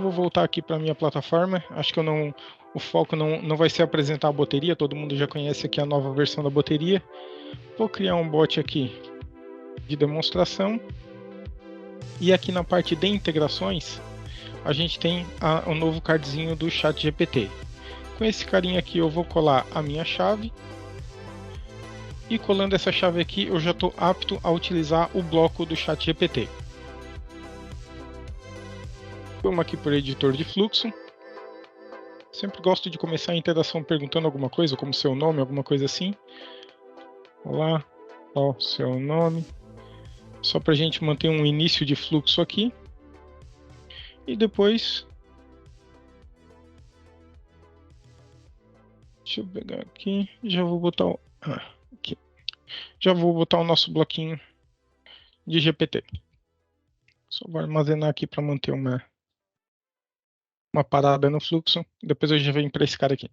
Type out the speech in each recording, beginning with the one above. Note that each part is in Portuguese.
vou voltar aqui para a minha plataforma. Acho que o foco não vai ser apresentar a boteria, todo mundo já conhece aqui a nova versão da boteria. Vou criar um bot aqui de demonstração. E aqui na parte de integrações, a gente tem o novo cardzinho do ChatGPT. Com esse carinha aqui eu vou colar a minha chave. E colando essa chave aqui, eu já estou apto a utilizar o bloco do ChatGPT. Vamos aqui por editor de fluxo. Sempre gosto de começar a interação perguntando alguma coisa, como seu nome, alguma coisa assim. Olá, qual seu nome? Só para a gente manter um início de fluxo aqui. E depois... Deixa eu pegar aqui. Já vou botar aqui. Já vou botar o nosso bloquinho de GPT. Só vou armazenar aqui para manter uma parada no fluxo. Depois eu já venho para esse cara aqui.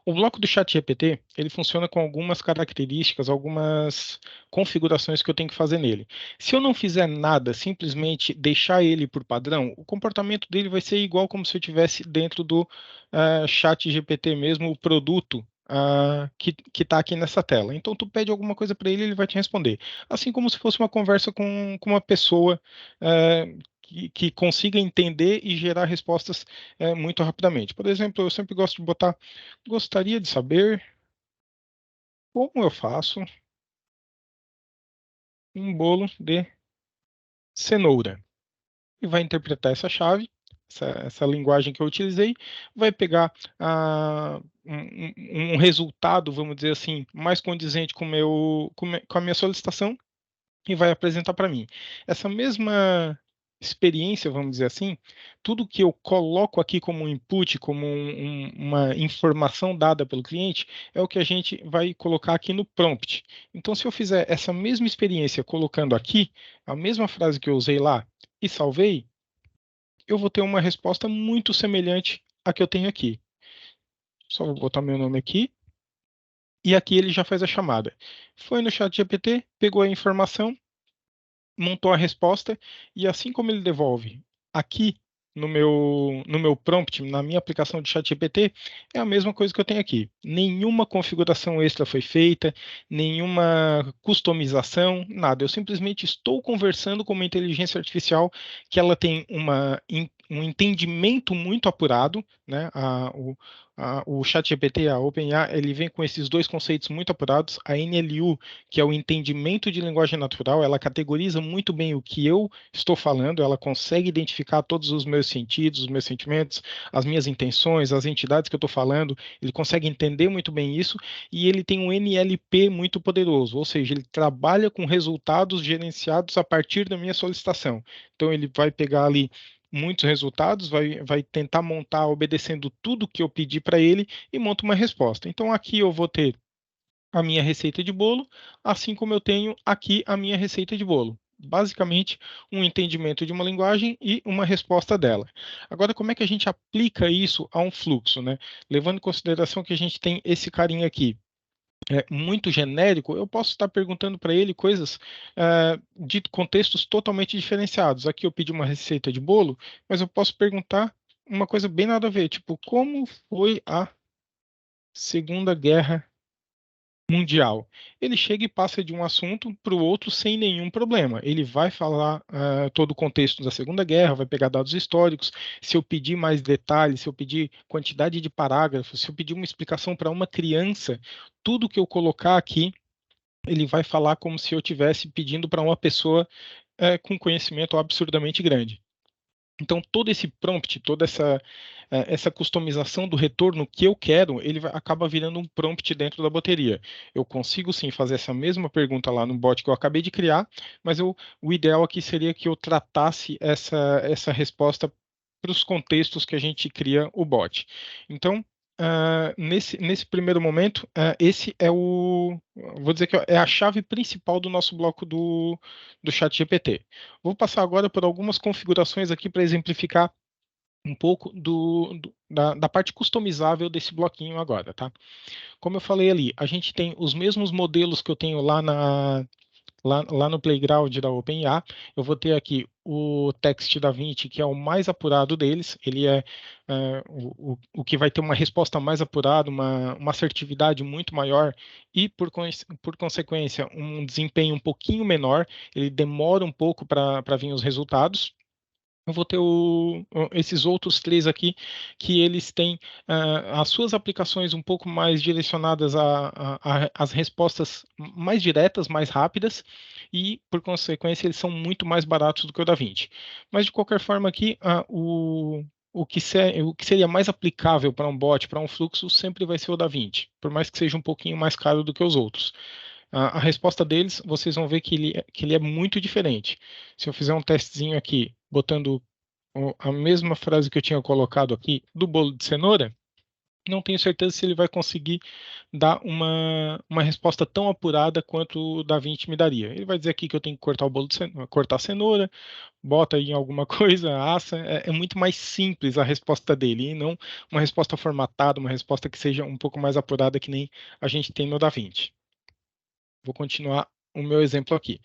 O bloco do ChatGPT, ele funciona com algumas características, algumas configurações que eu tenho que fazer nele. Se eu não fizer nada, simplesmente deixar ele por padrão, o comportamento dele vai ser igual como se eu estivesse dentro do ChatGPT mesmo, o produto que está aqui nessa tela. Então, tu pede alguma coisa para ele, ele vai te responder. Assim como se fosse uma conversa com uma pessoa que consiga entender e gerar respostas muito rapidamente. Por exemplo, eu sempre gosto de botar: gostaria de saber como eu faço um bolo de cenoura. E vai interpretar essa chave, essa linguagem que eu utilizei, vai pegar um resultado, vamos dizer assim, mais condizente com a minha solicitação e vai apresentar para mim. Essa mesma experiência, vamos dizer assim, tudo que eu coloco aqui como um input, como uma informação dada pelo cliente, é o que a gente vai colocar aqui no prompt. Então, se eu fizer essa mesma experiência colocando aqui, a mesma frase que eu usei lá e salvei, eu vou ter uma resposta muito semelhante à que eu tenho aqui. Só vou botar meu nome aqui. E aqui ele já faz a chamada. Foi no ChatGPT, pegou a informação, montou a resposta, e assim como ele devolve aqui no meu prompt, na minha aplicação de ChatGPT, é a mesma coisa que eu tenho aqui. Nenhuma configuração extra foi feita, nenhuma customização, nada. Eu simplesmente estou conversando com uma inteligência artificial que ela tem um entendimento muito apurado, né? O ChatGPT, a OpenAI, ele vem com esses dois conceitos muito apurados. A NLU, que é o entendimento de linguagem natural, ela categoriza muito bem o que eu estou falando, ela consegue identificar todos os meus sentidos, os meus sentimentos, as minhas intenções, as entidades que eu estou falando, ele consegue entender muito bem isso, e ele tem um NLP muito poderoso, ou seja, ele trabalha com resultados gerenciados a partir da minha solicitação. Então ele vai pegar ali muitos resultados, vai tentar montar obedecendo tudo que eu pedi para ele e monta uma resposta. Então aqui eu vou ter a minha receita de bolo, assim como eu tenho aqui a minha receita de bolo. Basicamente, um entendimento de uma linguagem e uma resposta dela. Agora, como é que a gente aplica isso a um fluxo, né? Levando em consideração que a gente tem esse carinha aqui, muito genérico, eu posso estar perguntando para ele coisas de contextos totalmente diferenciados. Aqui eu pedi uma receita de bolo, mas eu posso perguntar uma coisa bem nada a ver, tipo, como foi a Segunda Guerra Mundial? Ele chega e passa de um assunto para o outro sem nenhum problema. Ele vai falar todo o contexto da Segunda Guerra, vai pegar dados históricos. Se eu pedir mais detalhes, se eu pedir quantidade de parágrafos, se eu pedir uma explicação para uma criança, tudo que eu colocar aqui, ele vai falar como se eu estivesse pedindo para uma pessoa com conhecimento absurdamente grande. Então, todo esse prompt, toda essa customização do retorno que eu quero, ele acaba virando um prompt dentro da bateria. Eu consigo sim fazer essa mesma pergunta lá no bot que eu acabei de criar, mas o ideal aqui seria que eu tratasse essa resposta para os contextos que a gente cria o bot. Então, nesse primeiro momento, esse vou dizer que é a chave principal do nosso bloco do ChatGPT. Vou passar agora por algumas configurações aqui para exemplificar um pouco da parte customizável desse bloquinho agora, tá? Como eu falei ali, a gente tem os mesmos modelos que eu tenho lá lá no Playground da OpenIA, eu vou ter aqui o Text DaVinci, que é o mais apurado deles. Ele é o que vai ter uma resposta mais apurada, uma assertividade muito maior e, por consequência, um desempenho um pouquinho menor. Ele demora um pouco para vir os resultados. Eu vou ter esses outros três aqui, que eles têm as suas aplicações um pouco mais direcionadas às respostas mais diretas, mais rápidas, e, por consequência, eles são muito mais baratos do que o DaVinci. Mas, de qualquer forma, aqui, o que seria mais aplicável para um bot, para um fluxo, sempre vai ser o DaVinci, por mais que seja um pouquinho mais caro do que os outros. A resposta deles, vocês vão ver que ele é muito diferente. Se eu fizer um testezinho aqui, botando a mesma frase que eu tinha colocado aqui do bolo de cenoura, não tenho certeza se ele vai conseguir dar uma resposta tão apurada quanto o DaVinci me daria. Ele vai dizer aqui que eu tenho que cortar o bolo de cenoura, cortar a cenoura, bota aí em alguma coisa, assa. É muito mais simples a resposta dele, e não uma resposta formatada, uma resposta que seja um pouco mais apurada que nem a gente tem no DaVinci. Vou continuar o meu exemplo aqui.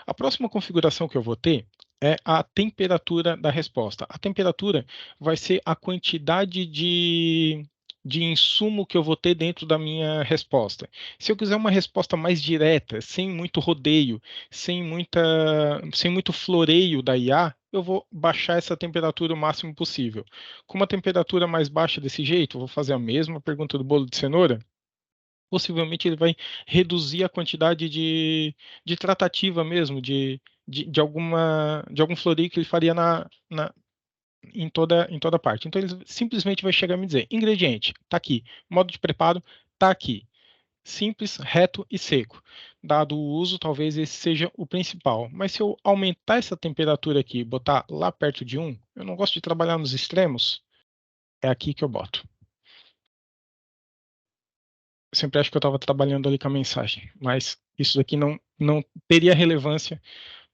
A próxima configuração que eu vou ter é a temperatura da resposta. A temperatura vai ser a quantidade de insumo que eu vou ter dentro da minha resposta. Se eu quiser uma resposta mais direta, sem muito rodeio, sem muito floreio da IA, eu vou baixar essa temperatura o máximo possível. Com uma temperatura mais baixa desse jeito, eu vou fazer a mesma pergunta do bolo de cenoura. Possivelmente ele vai reduzir a quantidade de tratativa mesmo, de algum floreio que ele faria em toda parte. Então ele simplesmente vai chegar e me dizer: ingrediente, está aqui. Modo de preparo, está aqui. Simples, reto e seco. Dado o uso, talvez esse seja o principal. Mas se eu aumentar essa temperatura aqui e botar lá perto de 1, eu não gosto de trabalhar nos extremos, é aqui que eu boto. Eu sempre acho que eu estava trabalhando ali com a mensagem, mas isso daqui não teria relevância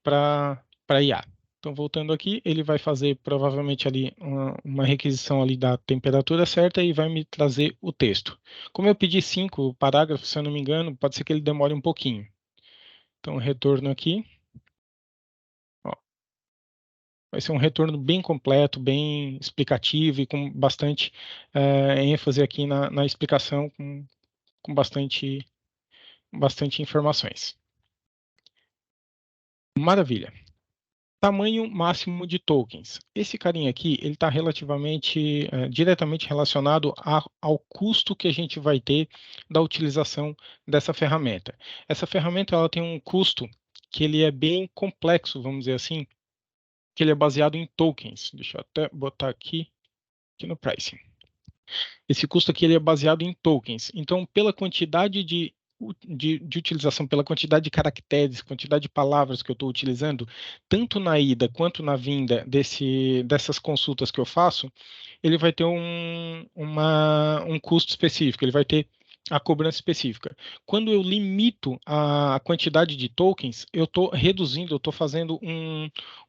para IA. Então, voltando aqui, ele vai fazer provavelmente ali uma requisição ali da temperatura certa e vai me trazer o texto. Como eu pedi 5 parágrafos, se eu não me engano, pode ser que ele demore um pouquinho. Então, retorno aqui. Ó, vai ser um retorno bem completo, bem explicativo e com bastante ênfase aqui na explicação, com bastante informações. Maravilha. Tamanho máximo de tokens. Esse carinha aqui, ele está relativamente, diretamente relacionado ao custo que a gente vai ter da utilização dessa ferramenta. Essa ferramenta ela tem um custo que ele é bem complexo, vamos dizer assim, que ele é baseado em tokens. Deixa eu até botar aqui no pricing. Esse custo aqui ele é baseado em tokens. Então, pela quantidade de utilização, pela quantidade de caracteres, quantidade de palavras que eu estou utilizando, tanto na ida quanto na vinda dessas consultas que eu faço, ele vai ter um custo específico, ele vai ter a cobrança específica. Quando eu limito a quantidade de tokens, eu estou reduzindo, eu estou fazendo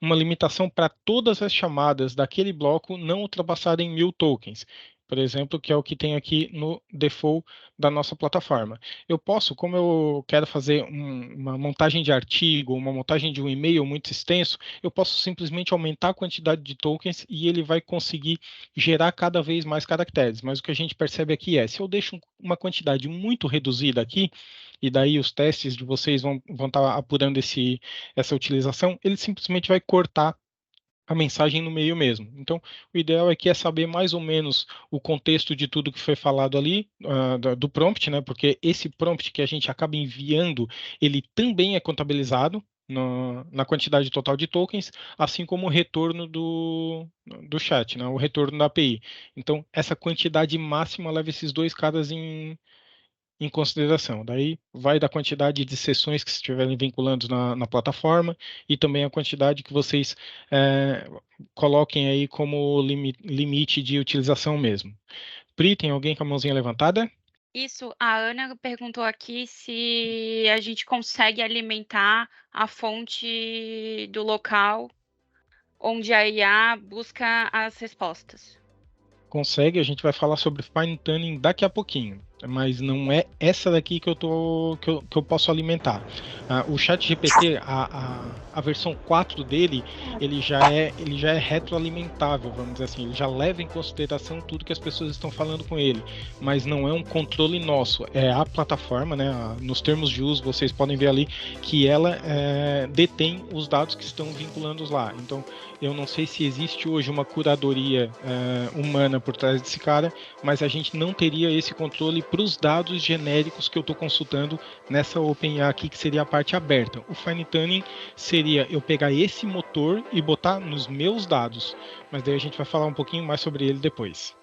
uma limitação para todas as chamadas daquele bloco não ultrapassarem 1.000 tokens. Por exemplo, que é o que tem aqui no default da nossa plataforma. Eu posso, como eu quero fazer uma montagem de artigo, uma montagem de um e-mail muito extenso, eu posso simplesmente aumentar a quantidade de tokens e ele vai conseguir gerar cada vez mais caracteres. Mas o que a gente percebe aqui é, se eu deixo uma quantidade muito reduzida aqui, e daí os testes de vocês vão estar apurando essa utilização, ele simplesmente vai cortar a mensagem no meio mesmo. Então, o ideal aqui é saber mais ou menos o contexto de tudo que foi falado ali, do prompt, né? Porque esse prompt que a gente acaba enviando, ele também é contabilizado na quantidade total de tokens, assim como o retorno do chat, né? O retorno da API. Então, essa quantidade máxima leva esses dois caras em consideração. Daí vai da quantidade de sessões que estiverem vinculando na plataforma e também a quantidade que vocês coloquem aí como limite de utilização mesmo. Pri, tem alguém com a mãozinha levantada? Isso, a Ana perguntou aqui se a gente consegue alimentar a fonte do local onde a IA busca as respostas. Consegue, a gente vai falar sobre fine tuning daqui a pouquinho. mas não é essa daqui que eu posso alimentar. O ChatGPT, a versão 4 dele, ele já é retroalimentável, vamos dizer assim, ele já leva em consideração tudo que as pessoas estão falando com ele, mas não é um controle nosso, é a plataforma, né? Nos termos de uso, vocês podem ver ali que ela detém os dados que estão vinculados lá. Então, eu não sei se existe hoje uma curadoria humana por trás desse cara, mas a gente não teria esse controle para os dados genéricos que eu estou consultando nessa OpenAI aqui, que seria a parte aberta. O Fine Tuning seria eu pegar esse motor e botar nos meus dados, mas daí a gente vai falar um pouquinho mais sobre ele depois.